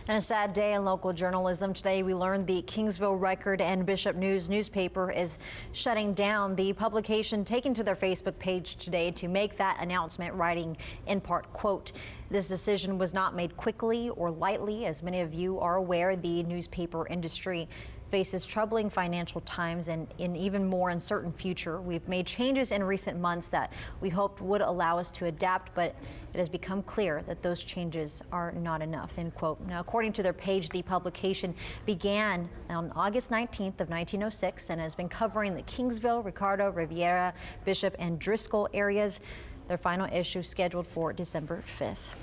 And a sad day in local journalism. Today we learned the Kingsville Record and Bishop newspaper is shutting down. The publication taking to their Facebook page today to make that announcement, writing in part, quote, "This decision was not made quickly or lightly. As many of you are aware, the newspaper industry faces troubling financial times and an even more uncertain future. We've made changes in recent months that we hoped would allow us to adapt, but it has become clear that those changes are not enough," end quote. Now, according to their page, the publication began on August 19th of 1906 and has been covering the Kingsville, Ricardo, Riviera, Bishop, and Driscoll areas. Their final issue scheduled for December 5th.